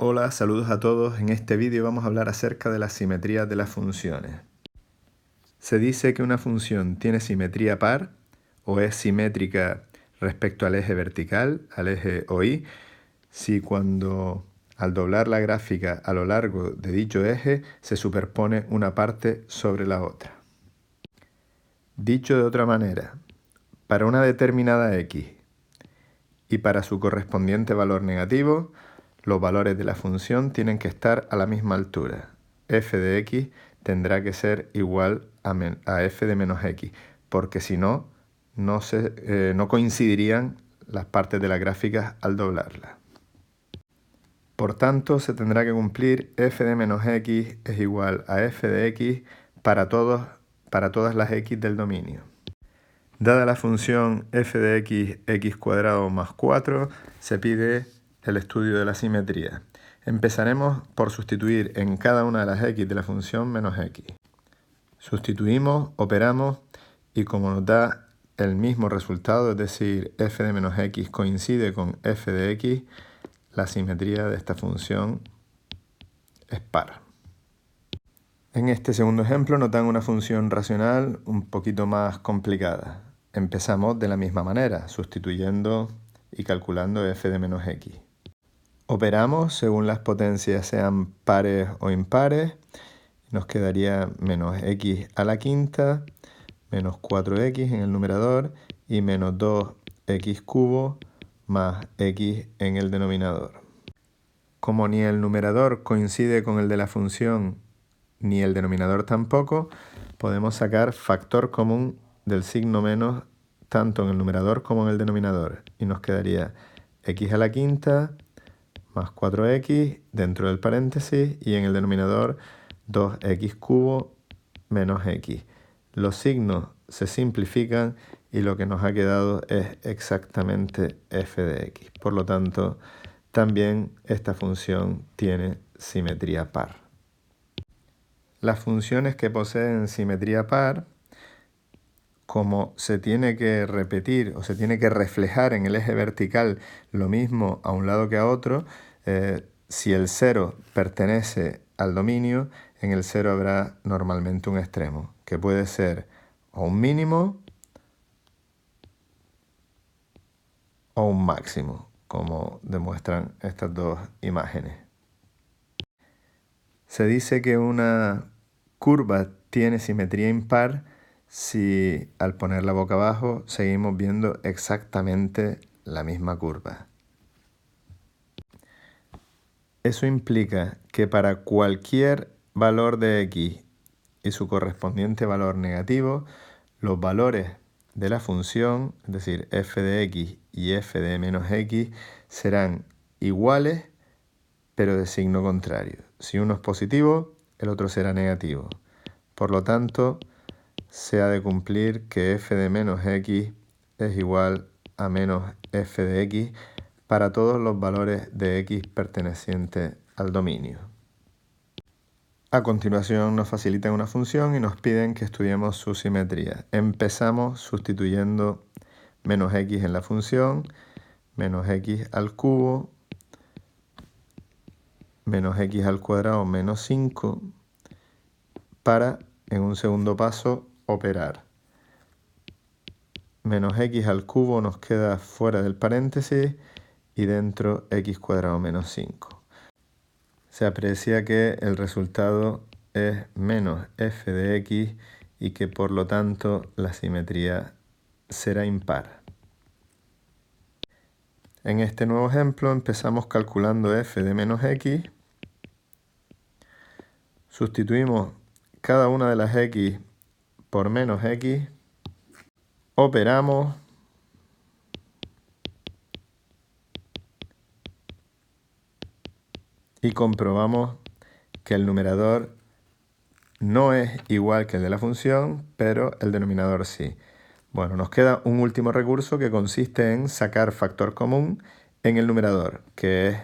Hola, saludos a todos. En este vídeo vamos a hablar acerca de las simetrías de las funciones. Se dice que una función tiene simetría par o es simétrica respecto al eje vertical, al eje OI, si cuando al doblar la gráfica a lo largo de dicho eje se superpone una parte sobre la otra. Dicho de otra manera, para una determinada x y para su correspondiente valor negativo, los valores de la función tienen que estar a la misma altura. F de x tendrá que ser igual a f de menos x, porque si no, no coincidirían las partes de la gráfica al doblarla. Por tanto, se tendrá que cumplir f de menos x es igual a f de x para todas las x del dominio. Dada la función f de x, x cuadrado más 4, se pide el estudio de la simetría. Empezaremos por sustituir en cada una de las x de la función menos x. Sustituimos, operamos y como nos da el mismo resultado, es decir, f de menos x coincide con f de x, la simetría de esta función es par. En este segundo ejemplo nos dan una función racional un poquito más complicada. Empezamos de la misma manera, sustituyendo y calculando f de menos x. Operamos según las potencias sean pares o impares. Nos quedaría menos x a la quinta, menos 4x en el numerador y menos 2x cubo más x en el denominador. Como ni el numerador coincide con el de la función ni el denominador tampoco, podemos sacar factor común del signo menos tanto en el numerador como en el denominador. Y nos quedaría x a la quinta más 4x dentro del paréntesis y en el denominador 2x cubo menos x. Los signos se simplifican y lo que nos ha quedado es exactamente f de x. Por lo tanto, también esta función tiene simetría par. Las funciones que poseen simetría par, como se tiene que repetir o se tiene que reflejar en el eje vertical lo mismo a un lado que a otro, si el 0 pertenece al dominio, en el 0 habrá normalmente un extremo, que puede ser o un mínimo o un máximo, como demuestran estas dos imágenes. Se dice que una curva tiene simetría impar si al ponerla boca abajo seguimos viendo exactamente la misma curva. Eso implica que para cualquier valor de x y su correspondiente valor negativo, los valores de la función, es decir, f de x y f de menos x, serán iguales pero de signo contrario. Si uno es positivo, el otro será negativo. Por lo tanto, se ha de cumplir que f de menos x es igual a menos f de x para todos los valores de x pertenecientes al dominio. A continuación nos facilitan una función y nos piden que estudiemos su simetría. Empezamos sustituyendo menos x en la función, menos x al cubo, menos x al cuadrado menos 5, para, en un segundo paso, operar. Menos x al cubo nos queda fuera del paréntesis y dentro x cuadrado menos 5. Se aprecia que el resultado es menos f de x y que por lo tanto la simetría será impar. En este nuevo ejemplo empezamos calculando f de menos x. Sustituimos cada una de las x por menos x. Operamos. Y comprobamos que el numerador no es igual que el de la función, pero el denominador sí. Bueno, nos queda un último recurso que consiste en sacar factor común en el numerador, que es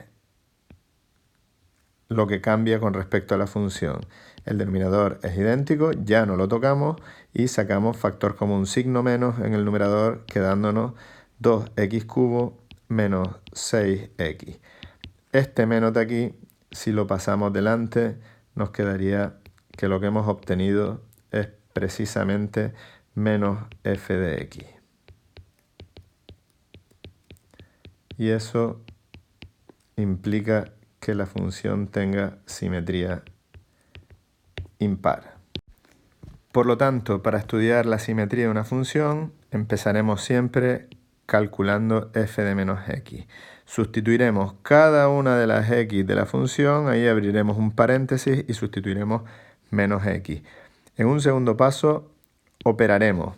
lo que cambia con respecto a la función. El denominador es idéntico, ya no lo tocamos y sacamos factor común signo menos en el numerador, quedándonos 2x cubo menos 6x. Este menos de aquí si lo pasamos delante, nos quedaría que lo que hemos obtenido es precisamente menos f de x. Y eso implica que la función tenga simetría impar. Por lo tanto, para estudiar la simetría de una función, empezaremos siempre calculando f de menos x. Sustituiremos cada una de las x de la función, ahí abriremos un paréntesis y sustituiremos menos x. En un segundo paso, operaremos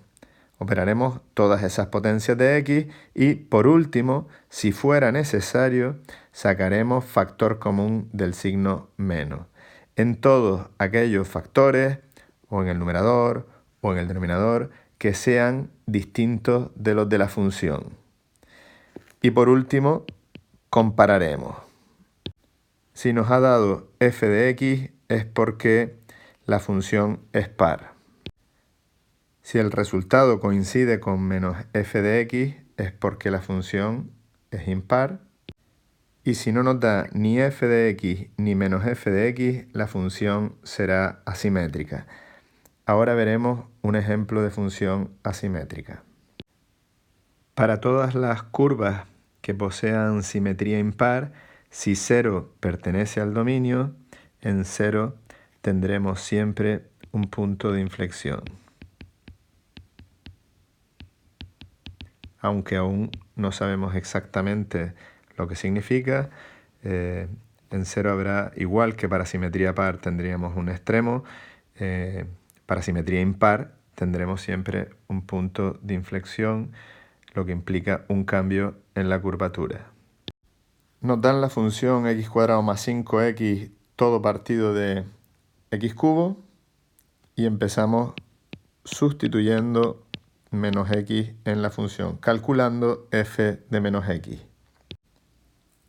todas esas potencias de x y, por último, si fuera necesario, sacaremos factor común del signo menos. En todos aquellos factores, o en el numerador o en el denominador, que sean distintos de los de la función. Y por último, compararemos. Si nos ha dado f de x es porque la función es par. Si el resultado coincide con menos f de x es porque la función es impar. Y si no nos da ni f de x ni menos f de x, la función será asimétrica. Ahora veremos un ejemplo de función asimétrica. Para todas las curvas que posean simetría impar, si 0 pertenece al dominio, en 0 tendremos siempre un punto de inflexión. Aunque aún no sabemos exactamente lo que significa, en 0 habrá, igual que para simetría par tendríamos un extremo, para simetría impar tendremos siempre un punto de inflexión, lo que implica un cambio en la curvatura. Nos dan la función x² más 5x todo partido de x³ y empezamos sustituyendo menos x en la función, calculando f de menos x.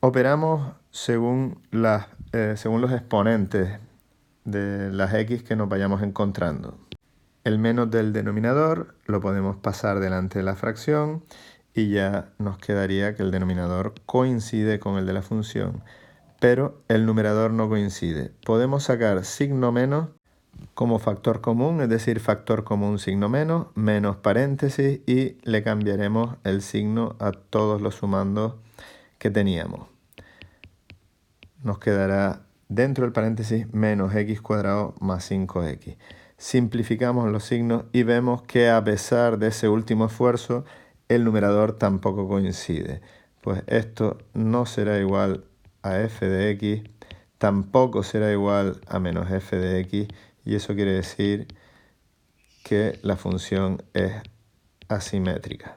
Operamos según los exponentes de las x que nos vayamos encontrando. El menos del denominador lo podemos pasar delante de la fracción y ya nos quedaría que el denominador coincide con el de la función, pero el numerador no coincide. Podemos sacar signo menos como factor común, es decir, factor común signo menos, menos paréntesis y le cambiaremos el signo a todos los sumandos que teníamos. Nos quedará dentro del paréntesis menos x² más 5x. Simplificamos los signos y vemos que a pesar de ese último esfuerzo, el numerador tampoco coincide. Pues esto no será igual a f de x, tampoco será igual a menos f de x, y eso quiere decir que la función es asimétrica.